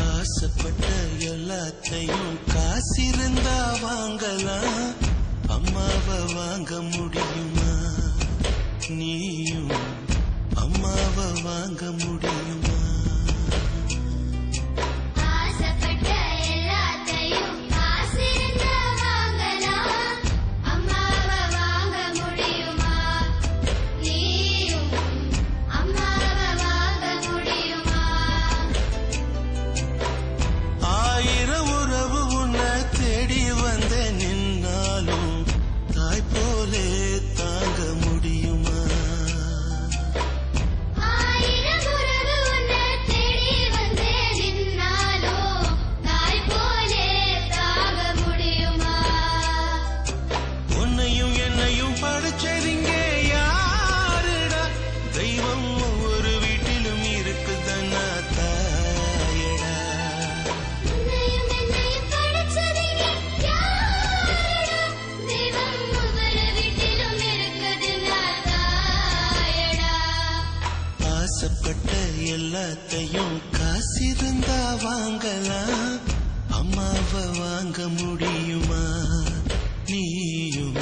ஆசைப்பட்ட எல்லாத்தையும் காசிருந்தா வாங்கலாம், அம்மாவை வாங்க முடியுமா? நீயும் அம்மாவை வாங்க முடியுமா? ஆசைப்பட்ட எல்லாத்தையும் காசிருந்தா வாங்கலாம், அம்மாவை வாங்க முடியுமா? நீயும்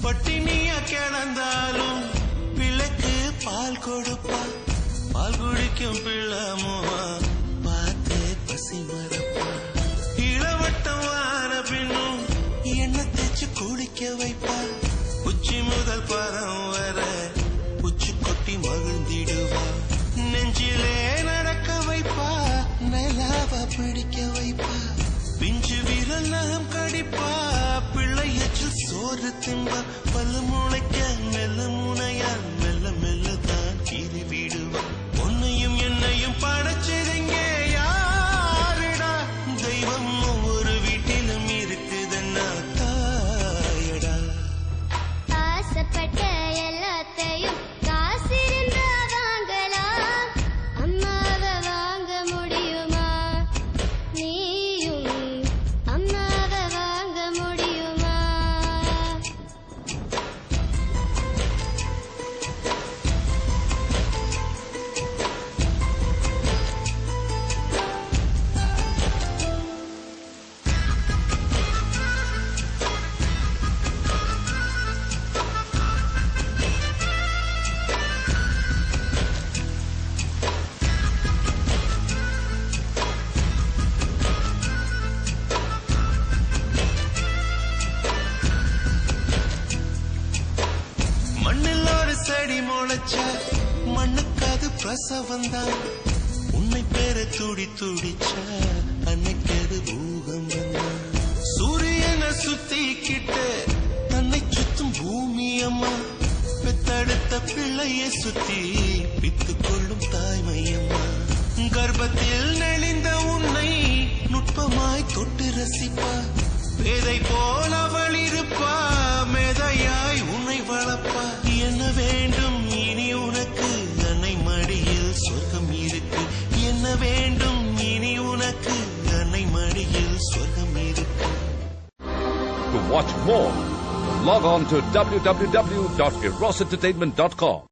பட்டினியா கிடந்தாலும் பிள்ளைக்கு பால் கொடுப்பா, பால் குடிக்கும் பிள்ளமுவா பார்த்து பசி மறப்பா. இளவட்டம் வார பின்னும் எண்ணெய் தேய்ச்சு குளிக்க வைப்பா, உச்சி முதல் பரம் வர உச்சி கொட்டி மகிழ்ந்திடுவா. நெஞ்சிலே நடக்க வைப்பா, நிலாவ பிடிக்க வைப்பா, பிஞ்சு விரல் நகம் கடிப்பா, பிள்ளையற்றில் சோறு தின்பா. பல்லு முளைக்க மெல்ல முனையால் மெல்ல மெல்ல தான் கீறி விடுவா. உன்னையும் என்னையும் படைச்சதுங்க யாருடா? தெய்வம் ஒவ்வொரு வீட்டிலும் இருக்குதுன்னா தாயடா. ஆசைப்பட்ட எல்லாத்தையும் காசிருந்தா வாங்கலாம், அம்மாவை வாங்க முடியுமா? நீயும் அம்மாவை வாங்க முடியுமா? மண்ணில் ஒரு செடி முளைச்ச மண்ணுக்கு அது பிரசவந்தான். உன்னை பேர துடி துடிச்ச அன்னைக்கு அது பூகம்பம் தான். சூரியனை சுத்திக்கிட்ட தன்னை சுத்தும் பூமி அம்மா, பெத்தெடுத்த பிள்ளையை சுத்தி பித்து கொள்ளும் தாய்மையம்மா. கர்ப்பத்தில் நெளிந்த உன்னை நுட்பமாய் தொட்டு ரசிப்பா, பேதை போல அவள் இருப்பா, மேதையாய் உன்னை வளர்ப்பா. என்ன வேண்டும் இனி உனக்கு? அன்னை மடியில் சொர்க்கம் இருக்கு. என்ன வேண்டும் இனி உனக்கு? அன்னை மடியில் சொர்க்கம் இருக்கு. To watch more, log on to www.erosentertainment.com.